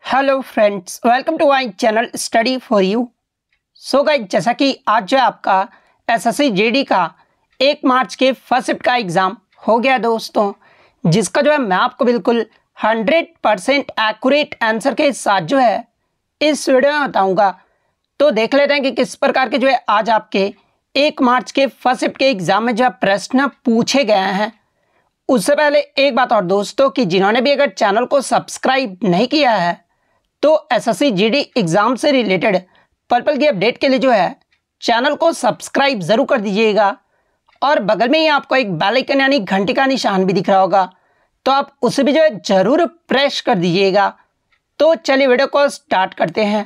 Hello friends, welcome to my channel study for you. So guys, जैसा कि आज जो आपका एसएससी जीडी का 1 मार्च के फर्स्ट शिफ्ट का एग्ज़ाम हो गया दोस्तों, जिसका जो है मैं आपको बिल्कुल 100% एक्यूरेट आंसर के साथ जो है इस वीडियो में बताऊंगा। तो देख लेते हैं कि किस प्रकार के जो है आज आपके 1 मार्च के फर्स्ट शिफ्ट के एग्ज़ाम में जो है प्रश्न पूछे गए हैं। उससे पहले एक बात और दोस्तों, कि जिन्होंने भी अगर चैनल को सब्सक्राइब नहीं किया है तो एसएससी जीडी एग्ज़ाम से रिलेटेड पर्पल की अपडेट के लिए जो है चैनल को सब्सक्राइब ज़रूर कर दीजिएगा। और बगल में ही आपको एक बेल आइकन यानी घंटी का निशान भी दिख रहा होगा, तो आप उसे भी जो है ज़रूर प्रेस कर दीजिएगा। तो चलिए वीडियो को स्टार्ट करते हैं।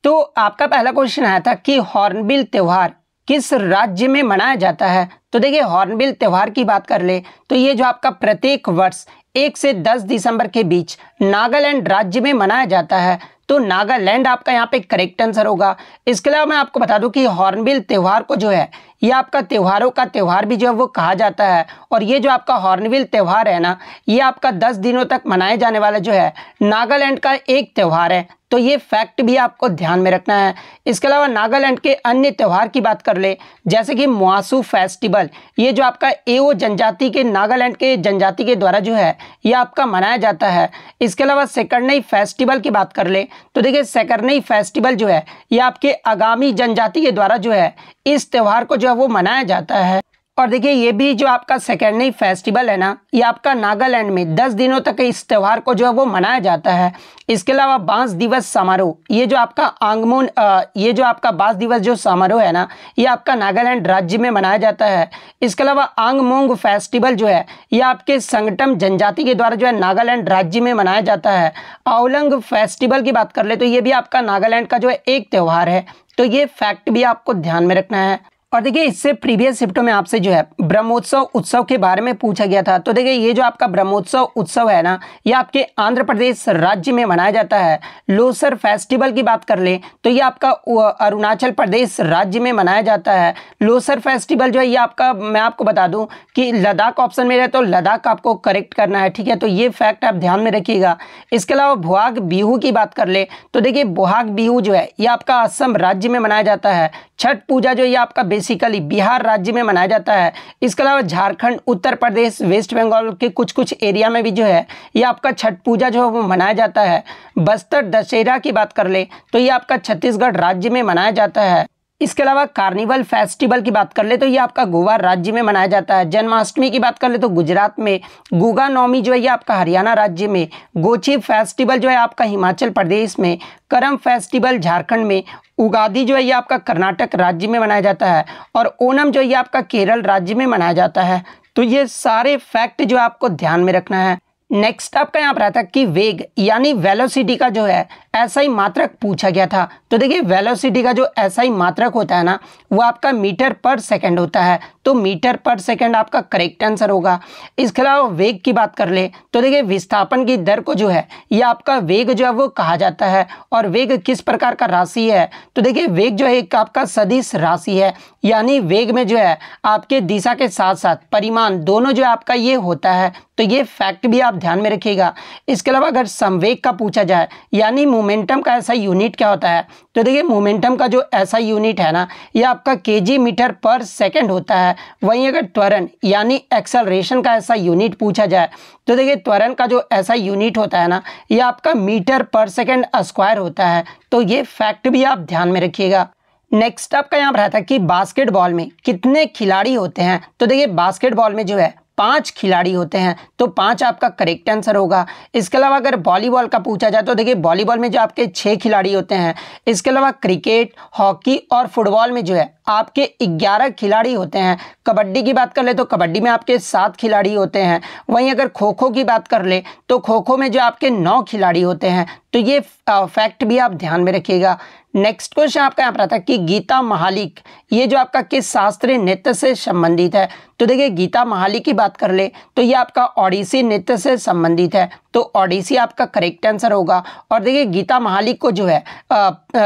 तो आपका पहला क्वेश्चन आया था कि हॉर्नबिल त्यौहार किस राज्य में मनाया जाता है। तो देखिए, हॉर्नबिल त्यौहार की बात कर ले तो ये जो आपका प्रत्येक वर्ष 1 से 10 दिसंबर के बीच नागालैंड राज्य में मनाया जाता है। तो नागालैंड आपका यहाँ पे करेक्ट आंसर होगा। इसके अलावा मैं आपको बता दूं कि हॉर्नबिल त्यौहार को जो है ये आपका त्योहारों का त्यौहार भी जो है वो कहा जाता है। और ये जो आपका हॉर्नबिल त्यौहार है ना, ये आपका 10 दिनों तक मनाए जाने वाला जो है नागालैंड का एक त्यौहार है। तो ये फैक्ट भी आपको ध्यान में रखना है। इसके अलावा नागालैंड के अन्य त्यौहार की बात कर ले, जैसे कि मुआसू फेस्टिवल, ये जो आपका एओ जनजाति के नागालैंड के जनजाति के द्वारा जो है ये आपका मनाया जाता है। इसके अलावा सेकरनई फेस्टिवल की बात कर ले तो देखिए, सेकरनई फेस्टिवल जो है ये आपके आगामी जनजाति के द्वारा जो है इस त्यौहार को जो है वो मनाया जाता है। और देखिए, ये भी जो आपका सेकरनई फेस्टिवल है ना, ये आपका नागालैंड में 10 दिनों तक इस त्यौहार को जो है वो मनाया जाता है। इसके अलावा बांस दिवस समारोह, ये जो आपका ये जो आपका बांस दिवस जो समारोह है ना, ये आपका नागालैंड राज्य में मनाया जाता है। इसके अलावा आंगमोंग फेस्टिवल जो है ये आपके संगटम जनजाति के द्वारा जो है नागालैंड राज्य में मनाया जाता है। आओलंग फेस्टिवल की बात कर ले तो ये भी आपका नागालैंड का जो है एक त्यौहार है। तो ये फैक्ट भी आपको ध्यान में रखना है। और देखिए, इससे प्रीवियस शिफ्टों में आपसे जो है ब्रह्मोत्सव उत्सव के बारे में पूछा गया था। तो देखिए, ये जो आपका ब्रह्मोत्सव उत्सव है ना, ये आपके आंध्र प्रदेश राज्य में मनाया जाता है। लोसर फेस्टिवल की बात कर ले तो ये आपका अरुणाचल प्रदेश राज्य में मनाया जाता है। लोसर फेस्टिवल जो है ये आपका, मैं आपको बता दूं कि लद्दाख ऑप्शन में रहे तो लद्दाख आपको करेक्ट करना है, ठीक है। तो ये फैक्ट आप ध्यान में रखिएगा। इसके अलावा बोहाग बिहू की बात कर ले तो देखिए, बोहाग बिहू जो है ये आपका असम राज्य में मनाया जाता है। छठ पूजा जो ये आपका बेसिकली बिहार राज्य में मनाया जाता है। इसके अलावा झारखंड, उत्तर प्रदेश, वेस्ट बंगाल के कुछ एरिया में भी जो है ये आपका छठ पूजा जो है वो मनाया जाता है। बस्तर दशहरा की बात कर ले तो ये आपका छत्तीसगढ़ राज्य में मनाया जाता है। इसके अलावा कार्निवल फेस्टिवल की बात कर ले तो ये आपका गोवा राज्य में मनाया जाता है। जन्माष्टमी की बात कर ले तो गुजरात में, गुगा नौमी जो है ये आपका हरियाणा राज्य में, गोची फेस्टिवल जो है आपका हिमाचल प्रदेश में, करम फेस्टिवल झारखंड में, उगादी जो है ये आपका कर्नाटक राज्य में मनाया जाता है, और ओणम जो है ये आपका केरल राज्य में मनाया जाता है। तो ये सारे फैक्ट जो आपको ध्यान में रखना है। नेक्स्ट आपका यहाँ पर आता है कि वेग यानी वेलोसिटी का जो है एसआई मात्रक पूछा गया था। तो देखिए, वेलोसिटी का जो एसआई मात्रक होता है ना, वो आपका मीटर पर सेकंड होता है। तो मीटर पर सेकंड आपका करेक्ट आंसर होगा। इसके अलावा वेग की बात कर ले तो देखिए, विस्थापन की दर को जो है ये आपका वेग जो है वो कहा जाता है। और वेग किस प्रकार का राशि है, तो देखिए, वेग जो है एक आपका सदिश राशि है, यानी वेग में जो है आपके दिशा के साथ साथ परिमाण दोनों जो है आपका ये होता है। तो ये फैक्ट भी आप ध्यान में रखिएगा। इसके अलावा अगर संवेग का पूछा जाए यानी मोमेंटम का ऐसा यूनिट क्या होता है, तो देखिए, मोमेंटम का जो ऐसा यूनिट है ना, ये आपका केजी मीटर पर सेकंड होता है। वहीं अगर त्वरण यानी एक्सेलरेशन का ऐसा यूनिट पूछा जाए तो देखिए, त्वरण का जो ऐसा यूनिट होता है ना, ये आपका मीटर पर सेकंड स्क्वायर होता है। तो ये फैक्ट भी आप ध्यान में रखिएगा। नेक्स्ट आपका यहाँ पर आता है कि बास्केटबॉल में कितने खिलाड़ी होते हैं। तो देखिए, बास्केटबॉल में जो है 5 खिलाड़ी होते हैं। तो 5 आपका करेक्ट आंसर होगा। इसके अलावा अगर वॉलीबॉल का पूछा जाए तो देखिए, वॉलीबॉल में जो आपके 6 खिलाड़ी होते हैं। इसके अलावा क्रिकेट, हॉकी और फुटबॉल में जो है आपके 11 खिलाड़ी होते हैं। कबड्डी की बात कर ले तो कबड्डी में आपके 7 खिलाड़ी होते हैं। वहीं अगर खो खो की बात कर ले तो खो खो में जो आपके 9 खिलाड़ी होते हैं। तो ये फैक्ट भी आप ध्यान में रखिएगा। नेक्स्ट क्वेश्चन आपका यहाँ पर आता है कि गीता महालिक ये जो आपका किस शास्त्रीय नृत्य से संबंधित है। तो देखिए, गीता महालिक की बात कर ले तो ये आपका ओडिसी नृत्य से संबंधित है। तो ओडिसी आपका करेक्ट आंसर होगा। और देखिए, गीता महालिक को जो है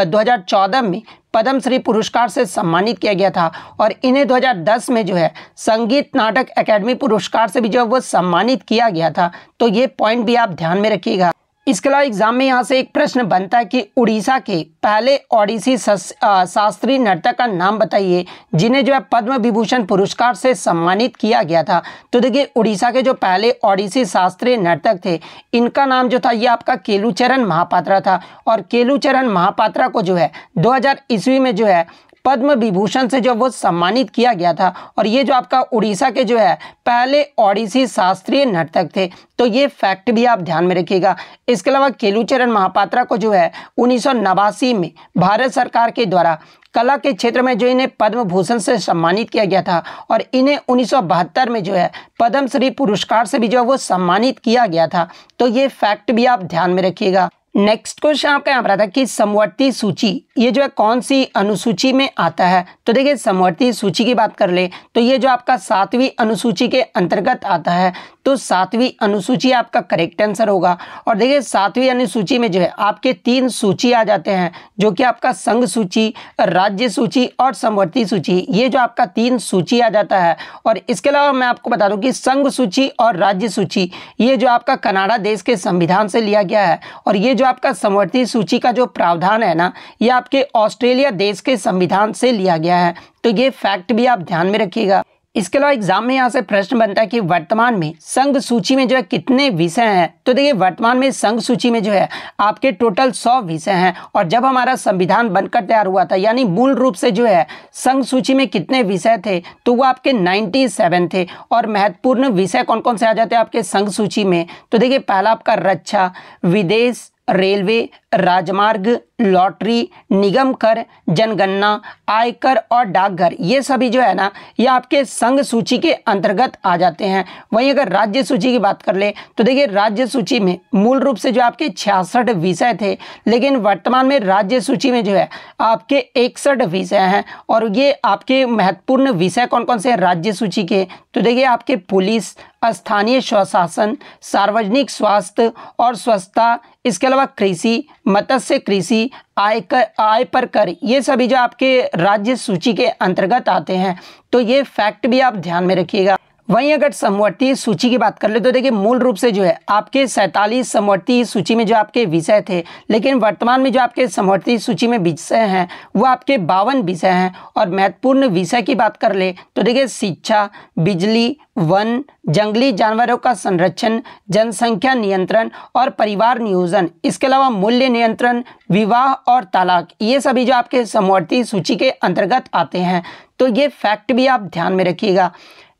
2014 में पद्मश्री पुरस्कार से सम्मानित किया गया था। और इन्हें 2010 में जो है संगीत नाटक अकादमी पुरस्कार से भी जो है वो सम्मानित किया गया था। तो ये पॉइंट भी आप ध्यान में रखिएगा। इसके अलावा एग्जाम में यहाँ से एक प्रश्न बनता है कि उड़ीसा के पहले ओडिसी शास्त्रीय नर्तक का नाम बताइए जिन्हें जो है पद्म विभूषण पुरस्कार से सम्मानित किया गया था। तो देखिए उड़ीसा के जो पहले ओडिसी शास्त्रीय नर्तक थे इनका नाम जो था ये आपका केलुचरण महापात्रा था, और केलुचरण महापात्रा को जो है 2000 ईस्वी में जो है पद्म विभूषण से जो वो सम्मानित किया गया था, और ये जो आपका उड़ीसा के जो है पहले ओडिसी शास्त्रीय नर्तक थे। तो ये फैक्ट भी आप ध्यान में रखिएगा। इसके अलावा केलुचरण महापात्रा को जो है 1989 में भारत सरकार के द्वारा कला के क्षेत्र में जो इन्हें पद्म भूषण से सम्मानित किया गया था, और इन्हें 1972 में जो है पद्मश्री पुरस्कार से भी जो वो सम्मानित किया गया था। तो ये फैक्ट भी आप ध्यान में रखिएगा। नेक्स्ट क्वेश्चन आपका यहाँ पर आता है कि समवर्ती सूची ये जो है कौन सी अनुसूची में आता है। तो देखिए समवर्ती सूची की बात कर ले तो ये जो आपका 7वीं अनुसूची के अंतर्गत आता है। तो 7वीं अनुसूची आपका करेक्ट आंसर होगा। और देखिए 7वीं अनुसूची में जो है आपके 3 सूची आ जाते हैं, जो कि आपका संघ सूची, राज्य सूची और समवर्ती सूची। ये जो आपका 3 सूची आ जाता है। और इसके अलावा मैं आपको बता दूं कि संघ सूची और राज्य सूची ये जो आपका कनाडा देश के संविधान से लिया गया है, और ये जो आपका समवर्ती सूची का जो प्रावधान है ना ये आपके ऑस्ट्रेलिया देश के संविधान से लिया गया है। तो ये फैक्ट भी आप ध्यान में रखिएगा। इसके अलावा एग्जाम में यहाँ से प्रश्न बनता है कि वर्तमान में संघ सूची में जो है कितने विषय हैं। तो देखिए वर्तमान में संघ सूची में जो है आपके टोटल 100 विषय हैं, और जब हमारा संविधान बनकर तैयार हुआ था यानी मूल रूप से जो है संघ सूची में कितने विषय थे तो वो आपके 97 थे। और महत्वपूर्ण विषय कौन कौन से आ जाते हैं आपके संघ सूची में। तो देखिए पहला आपका रक्षा, विदेश, रेलवे, राजमार्ग, लॉटरी, निगम कर, जनगणना, आयकर और डाकघर, ये सभी जो है ना ये आपके संघ सूची के अंतर्गत आ जाते हैं। वहीं अगर राज्य सूची की बात कर ले तो देखिए राज्य सूची में मूल रूप से जो आपके 66 विषय थे, लेकिन वर्तमान में राज्य सूची में जो है आपके 61 विषय हैं। और ये आपके महत्वपूर्ण विषय कौन कौन से हैं राज्य सूची के। तो देखिए आपके पुलिस, स्थानीय स्वशासन, सार्वजनिक स्वास्थ्य और स्वच्छता, इसके अलावा कृषि, मत्स्य कृषि, आय पर कर, ये सभी जो आपके राज्य सूची के अंतर्गत आते हैं। तो ये फैक्ट भी आप ध्यान में रखिएगा। वहीं अगर समवर्ती सूची की बात कर ले तो देखिए मूल रूप से जो है आपके 47 समवर्ती सूची में जो आपके विषय थे, लेकिन वर्तमान में जो आपके समवर्ती सूची में विषय हैं वो आपके 52 विषय हैं। और महत्वपूर्ण विषय की बात कर ले तो देखिए शिक्षा, बिजली, वन, जंगली जानवरों का संरक्षण, जनसंख्या नियंत्रण और परिवार नियोजन, इसके अलावा मूल्य नियंत्रण, विवाह और तलाक, ये सभी जो आपके समवर्ती सूची के अंतर्गत आते हैं। तो ये फैक्ट भी आप ध्यान में रखिएगा।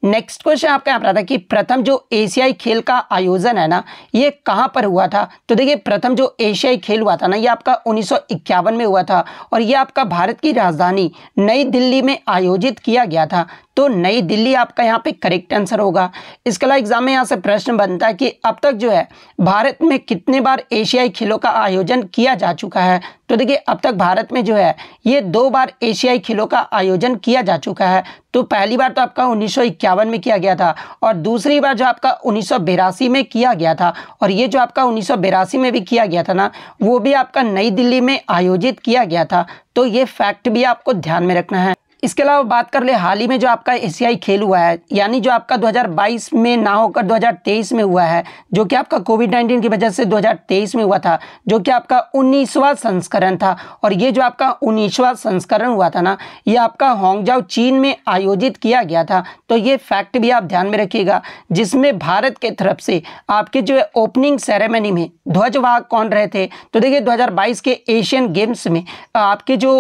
नेक्स्ट क्वेश्चन आपका यहाँ पर आता है कि प्रथम जो एशियाई खेल का आयोजन है ना ये कहाँ पर हुआ था। तो देखिए प्रथम जो एशियाई खेल हुआ था ना ये आपका 1951 में हुआ था, और ये आपका भारत की राजधानी नई दिल्ली में आयोजित किया गया था। तो नई दिल्ली आपका यहाँ पे करेक्ट आंसर होगा। इसके अलावा एग्जाम में यहाँ से प्रश्न बनता है कि अब तक जो है भारत में कितने बार एशियाई खेलों का आयोजन किया जा चुका है। तो देखिए अब तक भारत में जो है ये 2 बार एशियाई खेलों का आयोजन किया जा चुका है। तो पहली बार तो आपका 1951 में किया गया था, और दूसरी बार जो आपका 1982 में किया गया था। और ये जो आपका 1982 में भी किया गया था ना वो भी आपका नई दिल्ली में आयोजित किया गया था। तो ये फैक्ट भी आपको ध्यान में रखना है। इसके अलावा बात कर ले हाल ही में जो आपका एशियाई खेल हुआ है, यानी जो आपका 2022 में ना होकर 2023 में हुआ है, जो कि आपका कोविड-19 की वजह से 2023 में हुआ था, जो कि आपका 19वां संस्करण था। और ये जो आपका 19वां संस्करण हुआ था ना ये आपका हांगझाओ चीन में आयोजित किया गया था। तो ये फैक्ट भी आप ध्यान में रखिएगा, जिसमें भारत के तरफ से आपके जो है ओपनिंग सेरेमनी में ध्वजवाहक कौन रहे थे। तो देखिए 2022 के एशियन गेम्स में आपके जो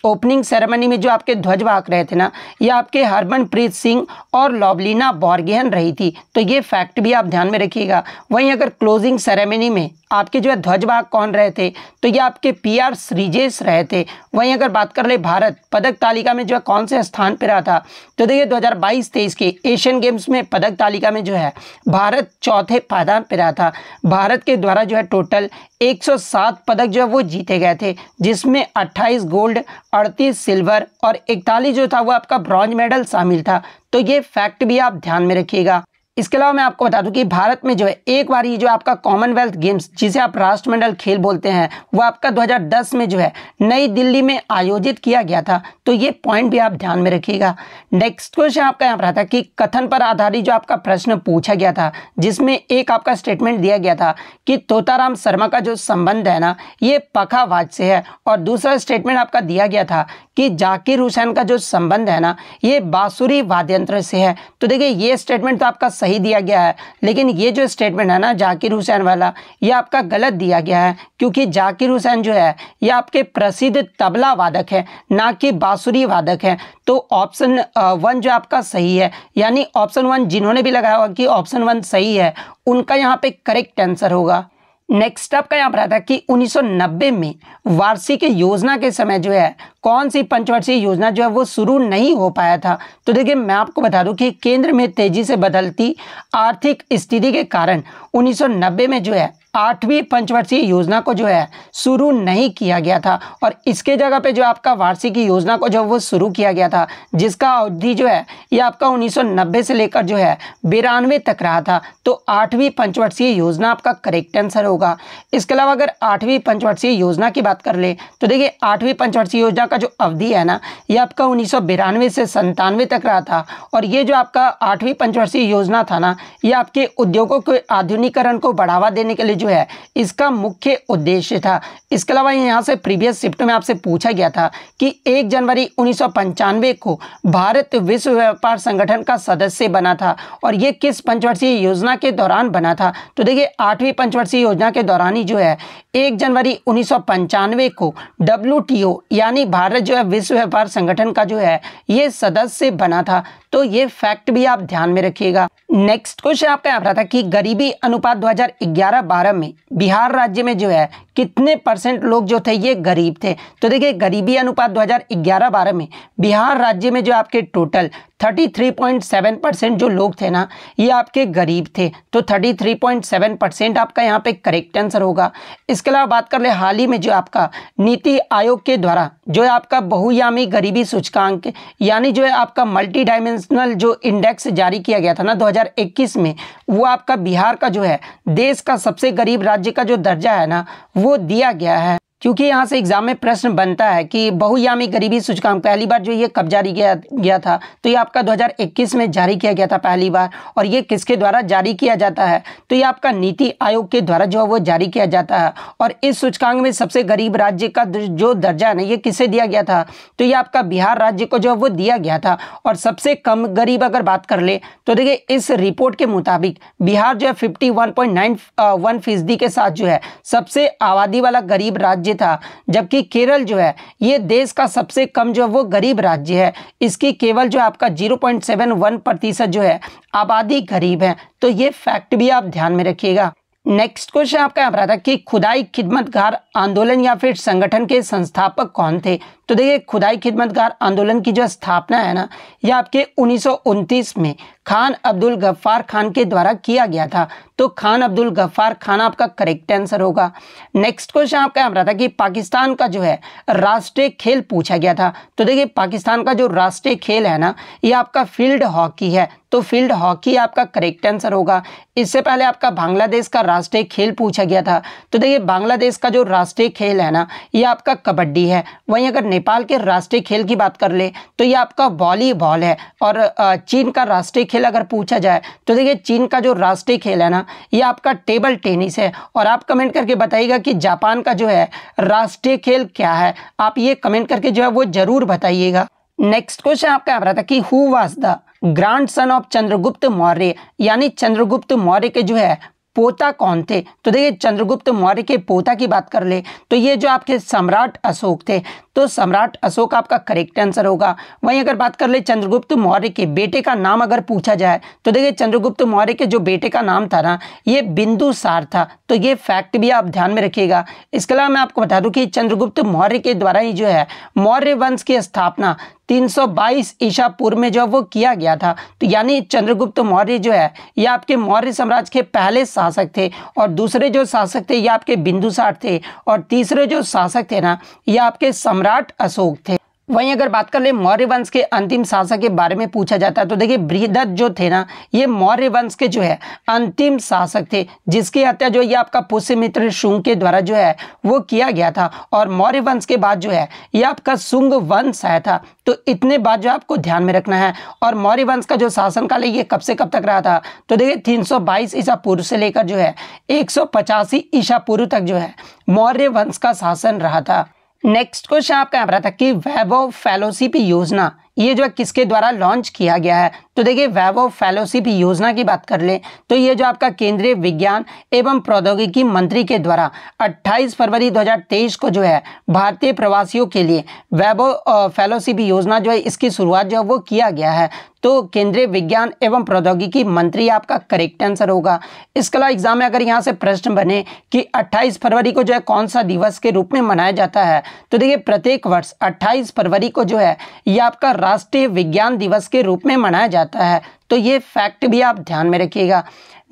ओपनिंग सेरेमनी में जो आपके ध्वजवाहक रहे थे ना ये आपके हरमनप्रीत सिंह और लवलीना बोर्गोहेन रही थी। तो ये फैक्ट भी आप ध्यान में रखिएगा। वहीं अगर क्लोजिंग सेरेमनी में आपके जो है ध्वजवाहक कौन रहे थे तो ये आपके PR श्रीजेश रहे थे। वहीं अगर बात कर ले भारत पदक तालिका में जो है कौन से स्थान पर रहा था, तो देखिए 2022-23 के एशियन गेम्स में पदक तालिका में जो है भारत 4थे पायदान पर रहा था। भारत के द्वारा जो है टोटल 107 पदक जो है वो जीते गए थे, जिसमें 28 गोल्ड, 38 सिल्वर और 41 जो था वो आपका ब्रॉन्ज मेडल शामिल था। तो ये फैक्ट भी आप ध्यान में रखिएगा। इसके अलावा मैं आपको बता दूं कि भारत में जो है एक बार ये जो आपका कॉमनवेल्थ गेम्स जिसे आप राष्ट्रमंडल खेल बोलते हैं वो आपका 2010 में जो है नई दिल्ली में आयोजित किया गया था। तो ये पॉइंट भी आप ध्यान में रखिएगा। नेक्स्ट क्वेश्चन आपका यहाँ पर आता है कि कथन पर आधारित जो आपका प्रश्न पूछा गया था जिसमें एक आपका स्टेटमेंट दिया गया था कि तोताराम शर्मा का जो संबंध है ना ये पखावाज से है, और दूसरा स्टेटमेंट आपका दिया गया था कि जाकिर हुसैन का जो संबंध है ना ये बांसुरी वाद्ययंत्र से है। तो देखिए ये स्टेटमेंट तो आपका सही दिया गया है, लेकिन ये जो स्टेटमेंट है ना जाकिर हुसैन वाला ये आपका गलत दिया गया है, क्योंकि जाकिर हुसैन जो है ये आपके प्रसिद्ध तबला वादक है ना कि बांसुरी वादक है। तो ऑप्शन 1 जो आपका सही है, यानी ऑप्शन 1 जिन्होंने भी लगाया होगा कि ऑप्शन 1 सही है उनका यहाँ पे करेक्ट आंसर होगा। नेक्स्ट आपका यहाँ पर आता है कि 1990 में वार्षिक योजना के समय जो है कौन सी पंचवर्षीय योजना जो है वो शुरू नहीं हो पाया था। तो देखिए मैं आपको बता दूं कि केंद्र में तेजी से बदलती आर्थिक स्थिति के कारण 1990 में जो है 8वीं पंचवर्षीय योजना को जो है शुरू नहीं किया गया था, और इसके जगह पे जो आपका वार्षिक योजना को जो वो शुरू किया गया था जिसका अवधि जो है ये आपका 1990 से लेकर जो है 92 तक रहा था। तो 8वीं पंचवर्षीय योजना आपका करेक्ट आंसर होगा। इसके अलावा अगर 8वीं पंचवर्षीय योजना की बात कर ले तो देखिए 8वीं पंचवर्षीय योजना का जो अवधि है ना ये आपका 1992 से 97 तक रहा था, और ये जो आपका 8वीं पंचवर्षीय योजना था ना ये आपके उद्योगों के आधुनिकीकरण को बढ़ावा देने के लिए जो है इसका मुख्य उद्देश्य था। इसके अलावा यहाँ से प्रीवियस शिफ्ट में आपसे पूछा गया था कि 1 जनवरी 1995 को भारत विश्व व्यापार संगठन का सदस्य बना था, और ये किस पंचवर्षीय योजना के दौरान बना था। तो देखिए 8वीं पंचवर्षीय योजना के दौरान ही जो है 1 जनवरी 1995 को WTO यानी भारत जो है विश्व व्यापार संगठन का जो है ये सदस्य बना था। तो ये फैक्ट भी आप ध्यान में रखिएगा। नेक्स्ट क्वेश्चन आपका यहाँ पर था कि गरीबी अनुपात 2011-12 में बिहार राज्य में जो है कितने % लोग जो थे ये गरीब थे। तो देखिए गरीबी अनुपात 2011-12 में बिहार राज्य में जो आपके टोटल 33.7% जो लोग थे ना ये आपके गरीब थे। तो 33.7% आपका यहाँ पे करेक्ट आंसर होगा। इसके अलावा बात कर ले हाल ही में जो आपका नीति आयोग के द्वारा जो है आपका बहुआयामी गरीबी सूचकांक यानी जो है आपका मल्टी डायमेंशनल जो इंडेक्स जारी किया गया था ना 2021 में, वो आपका बिहार का जो है देश का सबसे गरीब राज्य का जो दर्जा है ना वो दिया गया है। क्योंकि यहाँ से एग्जाम में प्रश्न बनता है कि बहुआयामी गरीबी सूचकांक पहली बार जो ये कब जारी किया गया था, तो ये आपका 2021 में जारी किया गया था पहली बार, और ये किसके द्वारा जारी किया जाता है तो ये आपका नीति आयोग के द्वारा जो है वो जारी किया जाता है। और इस सूचकांक में सबसे गरीब राज्य का जो दर्जा है ना ये किसे दिया गया था, तो ये आपका बिहार राज्य को जो है वो दिया गया था। और सबसे कम गरीब अगर बात कर ले तो देखिए इस रिपोर्ट के मुताबिक बिहार जो है 51.91% के साथ जो है सबसे आबादी वाला गरीब राज्य था, जबकि केरल जो है ये देश का सबसे कम जो वो गरीब राज्य है। इसकी केवल जो आपका 0.71% जो है आबादी गरीब है। तो ये फैक्ट भी आप ध्यान में रखिएगा। नेक्स्ट क्वेश्चन आपका यहाँ पर था कि खुदाई खिदमतगार आंदोलन या फिर संगठन के संस्थापक कौन थे। तो देखिए खुदाई खिदमतगार आंदोलन की जो स्थापना है ना ये आपके 1929 में खान अब्दुल गफ्फार खान के द्वारा किया गया था। तो खान अब्दुल गफ्फार खान आपका करेक्ट आंसर होगा। नेक्स्ट क्वेश्चन आपका यहाँ पर था कि पाकिस्तान का जो है राष्ट्रीय खेल पूछा गया था। तो देखिए पाकिस्तान का जो राष्ट्रीय खेल है ना ये आपका फील्ड हॉकी है। तो फील्ड हॉकी आपका करेक्ट आंसर होगा। इससे पहले आपका बांग्लादेश का राष्ट्रीय खेल पूछा गया था। तो देखिए बांग्लादेश का जो राष्ट्रीय खेल है ना ये आपका कबड्डी है। वहीं अगर नेपाल के राष्ट्रीय खेल की बात कर ले तो ये आपका वॉलीबॉल है। और चीन का राष्ट्रीय खेल अगर पूछा जाए तो देखिए चीन का जो राष्ट्रीय खेल है ना ये आपका टेबल टेनिस है। और आप कमेंट करके बताइएगा कि जापान का जो है राष्ट्रीय खेल क्या है, आप ये कमेंट करके जो है वो जरूर बताइएगा। नेक्स्ट क्वेश्चन आपका यहाँ पर था कि who was the grand son of Chandragupta Maurya, यानी चंद्रगुप्त मौर्य के जो है पोता कौन थे। तो देखिए चंद्रगुप्त मौर्य के पोता की बात कर ले तो ये जो आपके सम्राट अशोक थे। तो सम्राट अशोक आपका करेक्ट आंसर होगा। वहीं अगर बात कर ले चंद्रगुप्त मौर्य के बेटे का नाम अगर पूछा जाए तो देखिए चंद्रगुप्त मौर्य के जो बेटे का नाम था ना ये बिंदुसार था। तो ये फैक्ट भी आप ध्यान में रखिएगा। इसके अलावा मैं आपको बता दूं कि चंद्रगुप्त मौर्य के द्वारा ही जो है मौर्य वंश की स्थापना 322 ईसा पूर्व में जो वो किया गया था। तो यानी चंद्रगुप्त मौर्य जो है ये आपके मौर्य साम्राज्य के पहले शासक थे, और दूसरे जो शासक थे ये आपके बिंदुसार थे, और तीसरे जो शासक थे ना ये आपके सम्राट अशोक थे। वहीं अगर बात कर ले मौर्य वंश के अंतिम शासक के बारे में पूछा जाता है तो देखिए बृहदत्त जो थे ना, ये मौर्य वंश के जो है अंतिम शासक थे, जिसकी हत्या जो ये आपका पुष्यमित्र शुंग के द्वारा जो है वो किया गया था। और मौर्य वंश के बाद जो है ये आपका शुंग वंश आया था। तो इतने बात जो आपको ध्यान में रखना है। और मौर्य वंश का जो शासनकाल है ये कब से कब तक रहा था, तो देखिए 322 ईसा पूर्व से लेकर जो है 185 ईसा पूर्व तक जो है मौर्य वंश का शासन रहा था। नेक्स्ट क्वेश्चन आपका यहाँ पर था कि वैभव फेलोशिप योजना ये जो है किसके द्वारा लॉन्च किया गया है। तो देखिए वैभव फेलोशिप योजना की बात कर ले तो ये जो आपका केंद्रीय विज्ञान एवं प्रौद्योगिकी मंत्री के द्वारा 28 फरवरी 2023 को जो है भारतीय प्रवासियों के लिए वैभव फेलोशिप योजना जो है इसकी शुरुआत जो है वो किया गया है। तो केंद्रीय विज्ञान एवं प्रौद्योगिकी मंत्री आपका करेक्ट आंसर होगा। इसके अलावा एग्जाम में अगर यहाँ से प्रश्न बने कि 28 फरवरी को जो है कौन सा दिवस के रूप में मनाया जाता है, तो देखिए प्रत्येक वर्ष 28 फरवरी को जो है ये आपका राष्ट्रीय विज्ञान दिवस के रूप में मनाया जाता है। तो ये फैक्ट भी आप ध्यान में रखिएगा।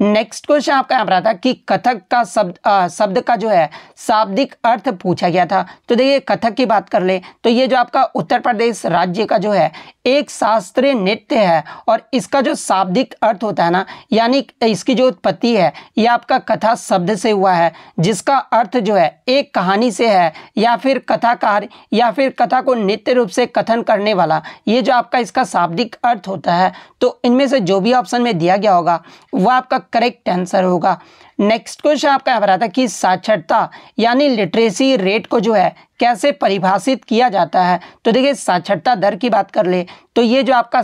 नेक्स्ट क्वेश्चन आपका यहाँ पर आता है कि कथक का शब्द का जो है शाब्दिक अर्थ पूछा गया था। तो देखिए कथक की बात कर ले तो ये जो आपका उत्तर प्रदेश राज्य का जो है एक शास्त्रीय नृत्य है और इसका जो शाब्दिक अर्थ होता है ना, यानी इसकी जो उत्पत्ति है ये आपका कथा शब्द से हुआ है, जिसका अर्थ जो है एक कहानी से है या फिर कथाकार या फिर कथा को नित्य रूप से कथन करने वाला, ये जो आपका इसका शाब्दिक अर्थ होता है। तो इनमें से जो भी ऑप्शन में दिया गया होगा वो आपका करेक्ट आंसर होगा। नेक्स्ट क्वेश्चन आपका यहाँ पर आता है कि साक्षरता यानी लिटरेसी रेट को जो है कैसे परिभाषित किया जाता है। तो देखिए साक्षरता दर की बात कर ले तो ये जो आपका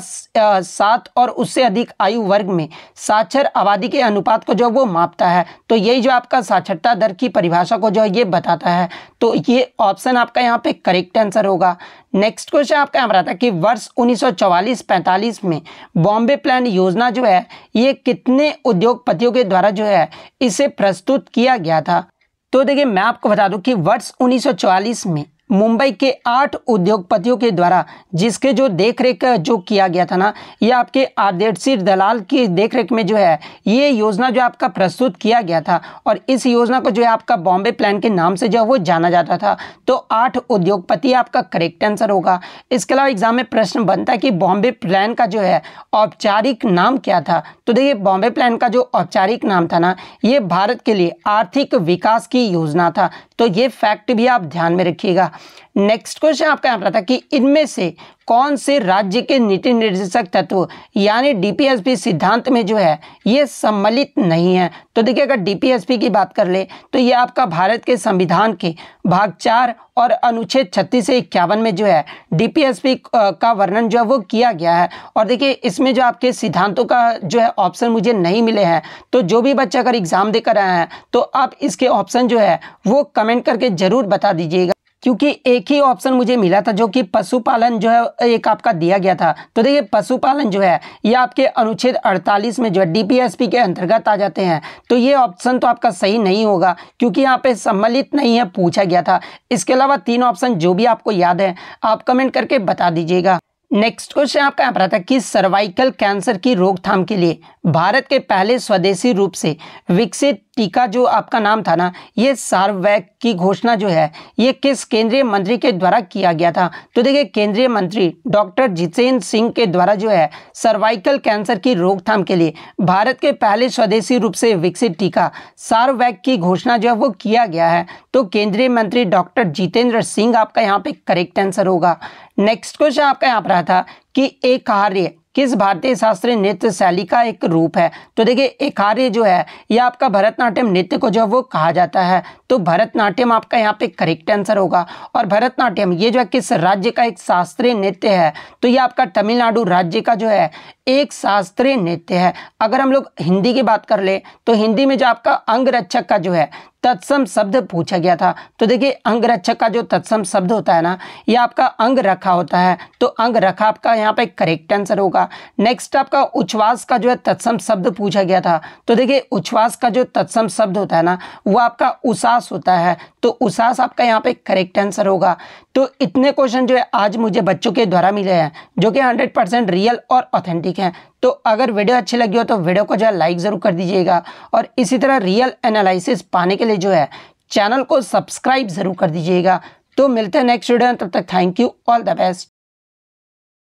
7 और उससे अधिक आयु वर्ग में साक्षर आबादी के अनुपात को जो वो मापता है। तो यही जो आपका साक्षरता दर की परिभाषा को जो है ये बताता है। तो ये ऑप्शन आपका यहाँ पे करेक्ट आंसर होगा। नेक्स्ट क्वेश्चन आपका यहाँ पर आता है कि वर्ष 1944-45 में बॉम्बे प्लान योजना जो है ये कितने उद्योगपतियों के द्वारा जो है इसे प्रस्तुत किया गया था। तो देखिए मैं आपको बता दूं कि वर्ष 1944 में मुंबई के 8 उद्योगपतियों के द्वारा जिसके जो देखरेख जो किया गया था ना, ये आपके आदेशी दलाल की देखरेख में जो है ये योजना जो आपका प्रस्तुत किया गया था। और इस योजना को जो है आपका बॉम्बे प्लान के नाम से जो वो जाना जाता था। तो 8 उद्योगपति आपका करेक्ट आंसर होगा। इसके अलावा एग्जाम में प्रश्न बनता है कि बॉम्बे प्लान का जो है औपचारिक नाम क्या था। तो देखिए बॉम्बे प्लान का जो औपचारिक नाम था ना, ये भारत के लिए आर्थिक विकास की योजना था। तो ये फैक्ट भी आप ध्यान में रखिएगा। नेक्स्ट क्वेश्चन आपका यहाँ पर था कि इनमें से कौन से राज्य के नीति निर्देशक तत्व यानी डीपीएसपी सिद्धांत में जो है ये सम्मिलित नहीं है। तो देखिए अगर डीपीएसपी की बात कर ले तो ये आपका भारत के संविधान के भाग 4 और अनुच्छेद 36 से 51 में जो है डीपीएसपी का वर्णन जो है वो किया गया है। और देखिए इसमें जो आपके सिद्धांतों का जो है ऑप्शन मुझे नहीं मिले हैं। तो जो भी बच्चे अगर एग्जाम देकर आए हैं तो आप इसके ऑप्शन जो है वो कमेंट करके जरूर बता दीजिएगा, क्योंकि एक ही ऑप्शन मुझे मिला था जो कि पशुपालन जो है एक आपका दिया गया था। तो देखिए पशुपालन जो है ये आपके अनुच्छेद 48 में जो है डीपीएसपी के अंतर्गत आ जाते हैं। तो ये ऑप्शन तो आपका सही नहीं होगा क्योंकि यहाँ पे सम्मिलित नहीं है, पूछा गया था। इसके अलावा 3 ऑप्शन जो भी आपको याद है आप कमेंट करके बता दीजिएगा। नेक्स्ट क्वेश्चन आपका यहाँ पर आता है कि सर्वाइकल कैंसर की रोकथाम के लिए भारत के पहले स्वदेशी रूप से विकसित टीका जो आपका नाम था ना, ये सार्ववैक की घोषणा जो है ये किस केंद्रीय मंत्री के द्वारा किया गया था। तो देखिए केंद्रीय मंत्री डॉक्टर जितेंद्र सिंह के द्वारा जो है सर्वाइकल कैंसर की रोकथाम के लिए भारत के पहले स्वदेशी रूप से विकसित टीका सार्ववैक की घोषणा जो है वो किया गया है। तो केंद्रीय मंत्री डॉक्टर जितेंद्र सिंह आपका यहाँ पे करेक्ट आंसर होगा। नेक्स्ट क्वेश्चन आपका यहाँ पर रहा था कि एकार्य किस भारतीय शास्त्रीय नृत्य शैली का एक रूप है। तो देखिए एकार्य जो है यह आपका भरतनाट्यम नृत्य को जो है वो कहा जाता है। तो भरतनाट्यम आपका यहाँ पे करेक्ट आंसर होगा। और भरतनाट्यम ये जो है किस राज्य का एक शास्त्रीय नृत्य है, तो ये आपका तमिलनाडु राज्य का जो है एक शास्त्रीय नृत्य है। अगर हम लोग हिंदी की बात कर ले तो हिंदी में जो आपका अंगरक्षक का जो है तत्सम शब्द पूछा गया था। तो देखिए अंगरक्षक का जो तत्सम शब्द होता है ना, ये आपका अंग रखा होता है। तो अंग रखा आपका यहाँ पे करेक्ट आंसर होगा। नेक्स्ट आपका उच्छ्वास का जो है तत्सम शब्द पूछा गया था। तो देखिए उच्छ्वास का जो तत्सम शब्द होता है ना, वो आपका उसास होता है। तो उसास आपका यहाँ पे करेक्ट आंसर होगा। तो इतने क्वेश्चन जो है आज मुझे बच्चों के द्वारा मिले हैं जो कि 100% रियल और ऑथेंटिक हैं। तो अगर वीडियो अच्छी लगी हो तो वीडियो को जो है लाइक ज़रूर कर दीजिएगा और इसी तरह रियल एनालिसिस पाने के लिए जो है चैनल को सब्सक्राइब ज़रूर कर दीजिएगा। तो मिलते हैं नेक्स्ट वीडियो में, तब तक thank you, all the best.